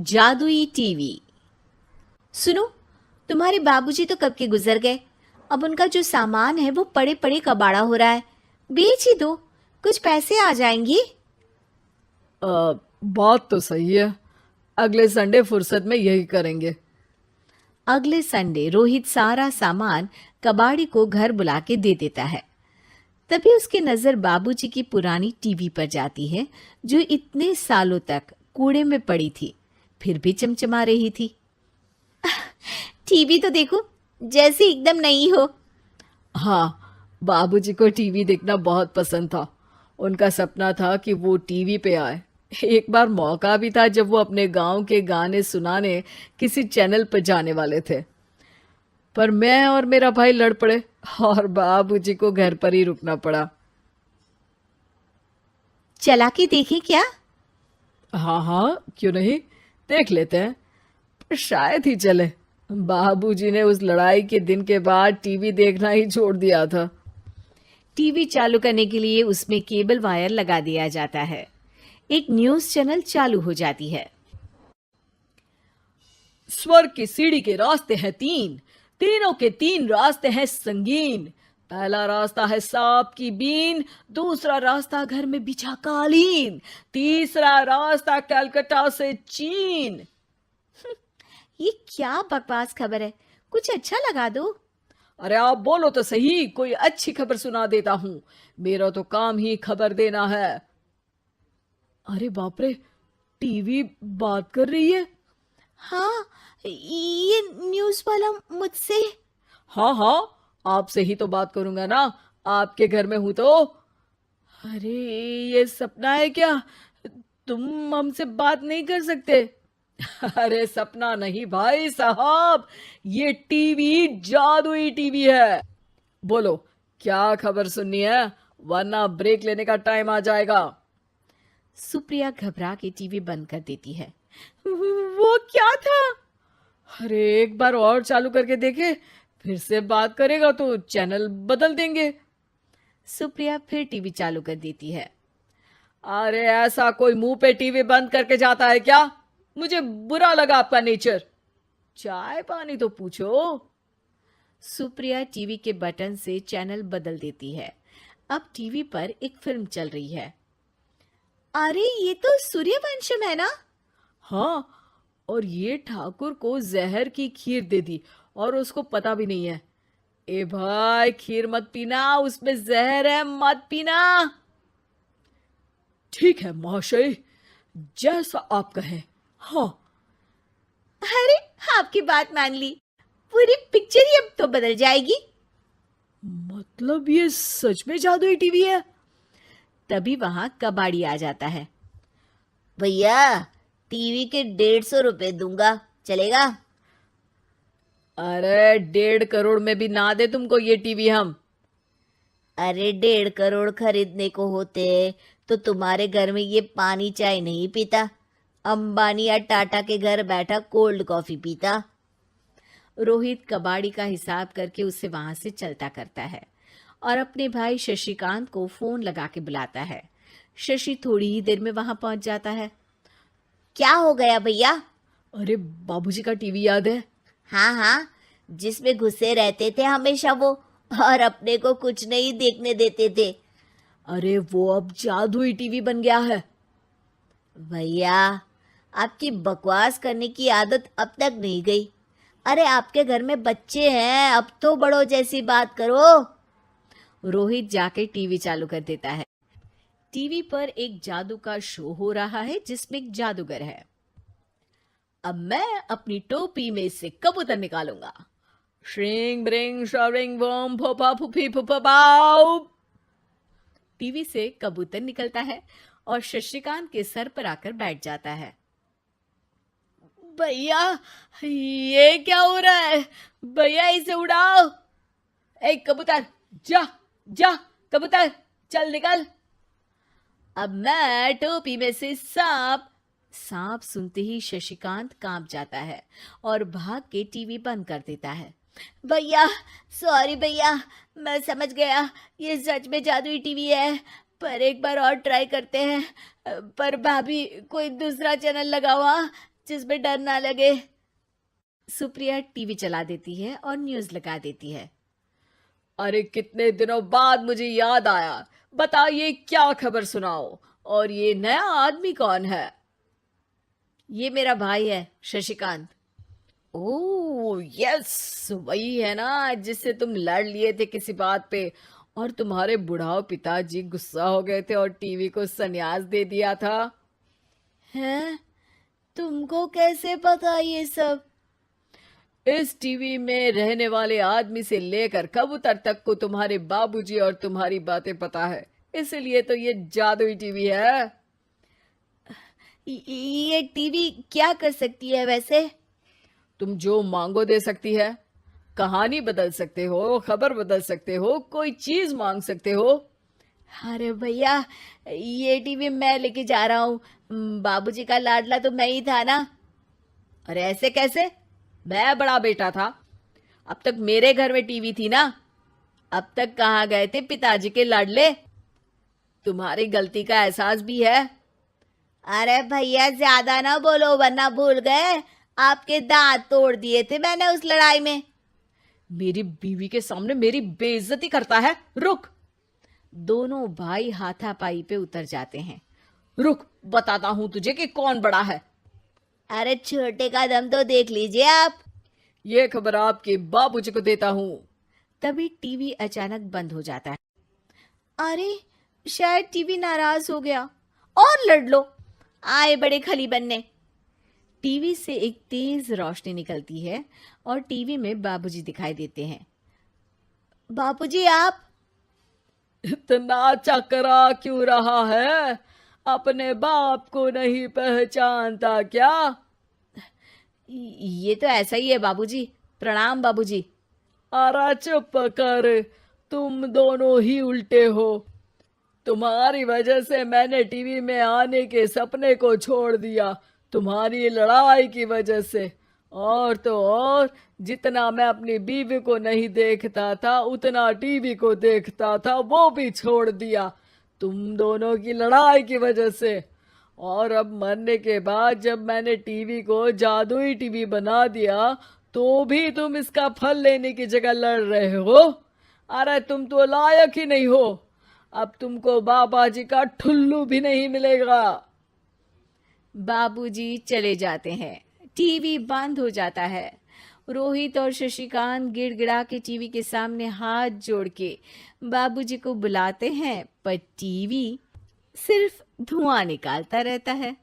जादुई टीवी। सुनो, तुम्हारे बाबूजी तो कब के गुजर गए। अब उनका जो सामान है वो पड़े पड़े कबाड़ा हो रहा है। बेच ही दो, कुछ पैसे आ जाएंगी। बात तो सही है। अगले संडे फुर्सत में यही करेंगे। अगले संडे रोहित सारा सामान कबाड़ी को घर बुला के दे देता है। तभी उसकी नजर बाबूजी की पुरानी टीवी पर जाती है, जो इतने सालों तक कूड़े में पड़ी थी, फिर भी चमचमा रही थी। टीवी तो देखो, जैसे एकदम नई हो। हाँ, बाबूजी को टीवी देखना बहुत पसंद था। उनका सपना था कि वो टीवी पे आए। एक बार मौका भी था जब वो अपने गांव के गाने सुनाने किसी चैनल पर जाने वाले थे, पर मैं और मेरा भाई लड़ पड़े और बाबूजी को घर पर ही रुकना पड़ा। चला के देखें क्या? हाँ हाँ, क्यों नहीं, देख लेते हैं। पर शायद ही चले। बाबूजी ने उस लड़ाई के दिन के बाद टीवी देखना ही छोड़ दिया था। टीवी चालू करने के लिए उसमें केबल वायर लगा दिया जाता है। एक न्यूज़ चैनल चालू हो जाती है। स्वर्ग की सीढ़ी के रास्ते हैं तीन, तीनों के तीन रास्ते हैं संगीन। पहला रास्ता है सांप की बीन, दूसरा रास्ता घर में बिछा कालीन, तीसरा रास्ता कलकत्ता से चीन। ये क्या बकवास खबर है, कुछ अच्छा लगा दो। अरे आप बोलो तो सही, कोई अच्छी खबर सुना देता हूं। मेरा तो काम ही खबर देना है। अरे बाप रे, टीवी बात कर रही है। हाँ, ये न्यूज़ वाला मुझसे। हाँ हाँ, आपसे ही तो बात करूंगा ना, आपके घर में हूं तो। अरे, ये सपना है क्या? तुम हमसे बात नहीं कर सकते? अरे सपना नहीं भाई साहब, ये टीवी जादुई टीवी है। बोलो, क्या खबर सुननी है, वरना ब्रेक लेने का टाइम आ जाएगा। सुप्रिया घबरा के टीवी बंद कर देती है। वो क्या था? अरे एक बार और चालू करके देखे, फिर से बात करेगा तो चैनल बदल देंगे। सुप्रिया फिर टीवी चालू कर देती है। अरे ऐसा कोई मुंह पे टीवी बंद करके जाता है क्या? मुझे बुरा लगा आपका नेचर। चाय पानी तो पूछो। सुप्रिया टीवी के बटन से चैनल बदल देती है। अब टीवी पर एक फिल्म चल रही है। अरे ये तो सूर्यवंशम है ना? हाँ, और ये ठाकुर को जहर की खीर दे दी और उसको पता भी नहीं है। ए भाई, खीर मत पीना, उसमें जहर है, मत पीना। ठीक है महाशय, जैसा आप कहें। हाँ। अरे, आपकी बात मान ली, पूरी पिक्चर ही अब तो बदल जाएगी। मतलब ये सच में जादुई टीवी है? तभी वहां कबाड़ी आ जाता है। भैया, टीवी के 150 रुपए दूंगा, चलेगा? अरे 1.5 करोड़ में भी ना दे तुमको ये टीवी हम। अरे 1.5 करोड़ खरीदने को होते तो तुम्हारे घर में ये पानी चाय नहीं पीता, अंबानी या टाटा के घर बैठा कोल्ड कॉफी पीता। रोहित कबाड़ी का हिसाब करके उसे वहां से चलता करता है और अपने भाई शशिकांत को फोन लगा के बुलाता है। शशि थोड़ी ही देर में वहां पहुंच जाता है। क्या हो गया भैया? अरे बाबूजी का टीवी याद है? हाँ हाँ, जिसमें घुसे रहते थे हमेशा वो, और अपने को कुछ नहीं देखने देते थे। अरे वो अब जादुई टीवी बन गया है। भैया, आपकी बकवास करने की आदत अब तक नहीं गई। अरे आपके घर में बच्चे हैं, अब तो बड़ों जैसी बात करो। रोहित जाके टीवी चालू कर देता है। टीवी पर एक जादू का शो हो रहा है जिसमें एक जादूगर है। अब मैं अपनी टोपी में से कबूतर निकालूंगा। श्रिंग ब्रिंग शरिंग बम फोपा फुफी फुफा बाउ। टीवी से कबूतर निकलता है और शशिकांत के सर पर आकर बैठ जाता है। भैया, ये क्या हो रहा है? भैया इसे उड़ाओ। ए कबूतर, जा जा, कबूतर चल निकल। अब मैं टोपी में से सांप। सांप सुनते ही शशिकांत कांप जाता है और भाग के टीवी बंद कर देता है। भैया, सॉरी भैया, मैं समझ गया ये सच में जादुई टीवी है, पर एक बार और ट्राई करते हैं। पर भाभी, कोई दूसरा चैनल लगाओ। हाँ, जिसमें डर ना लगे। सुप्रिया टीवी चला देती है और न्यूज लगा देती है। अरे कितने दिनों बाद मुझे याद आया, बताइए क्या खबर सुनाओ। और ये नया आदमी कौन है? ये मेरा भाई है शशिकांत। ओह यस, वही है ना जिससे तुम लड़ लिए थे किसी बात पे, और तुम्हारे बुढ़ाओ पिताजी गुस्सा हो गए थे और टीवी को संन्यास दे दिया था। हैं? तुमको कैसे पता ये सब? इस टीवी में रहने वाले आदमी से लेकर कबूतर तक को तुम्हारे बाबूजी और तुम्हारी बातें पता है, इसलिए तो ये जादुई टीवी है। ये टीवी क्या कर सकती है वैसे? तुम जो मांगो दे सकती है। कहानी बदल सकते हो, खबर बदल सकते हो, कोई चीज मांग सकते हो। अरे भैया, ये टीवी मैं लेके जा रहा हूँ। बाबूजी का लाडला तो मैं ही था ना। अरे ऐसे कैसे? मैं बड़ा बेटा था, अब तक मेरे घर में टीवी थी ना। अब तक कहाँ गए थे पिताजी के लाडले? तुम्हारी गलती का एहसास भी है। अरे भैया, ज्यादा ना बोलो वरना भूल गए आपके दांत तोड़ दिए थे मैंने उस लड़ाई में। मेरी बीवी के सामने मेरी बेइज्जती करता है। रुक। दोनों भाई हाथापाई पे उतर जाते हैं। रुक, बताता हूं तुझे कि कौन बड़ा है। अरे छोटे का दम तो देख लीजिए आप। ये खबर आपके बाबूजी को देता हूं। तभी टीवी अचानक बंद हो जाता है। अरे शायद टीवी नाराज हो गया। और लड़ लो, आए बड़े खली बनने। टीवी से एक तेज रोशनी निकलती है और टीवी में बाबूजी दिखाई देते हैं। बापूजी आप? इतना चकरा क्यों रहा है? अपने बाप को नहीं पहचानता क्या? ये तो ऐसा ही है बाबूजी। प्रणाम बाबूजी। अरे चुप कर, तुम दोनों ही उल्टे हो। तुम्हारी वजह से मैंने टीवी में आने के सपने को छोड़ दिया, तुम्हारी लड़ाई की वजह से। और तो और, जितना मैं अपनी बीवी को नहीं देखता था उतना टीवी को देखता था, वो भी छोड़ दिया तुम दोनों की लड़ाई की वजह से। और अब मरने के बाद जब मैंने टीवी को जादुई टीवी बना दिया तो भी तुम इसका फल लेने की जगह लड़ रहे हो। अरे तुम तो लायक ही नहीं हो। अब तुमको बाबा जी का ठुल्लू भी नहीं मिलेगा। बाबूजी चले जाते हैं। टीवी बंद हो जाता है। रोहित और शशिकांत गिड़गिड़ा के टीवी के सामने हाथ जोड़ के बाबूजी को बुलाते हैं, पर टीवी सिर्फ धुआं निकालता रहता है।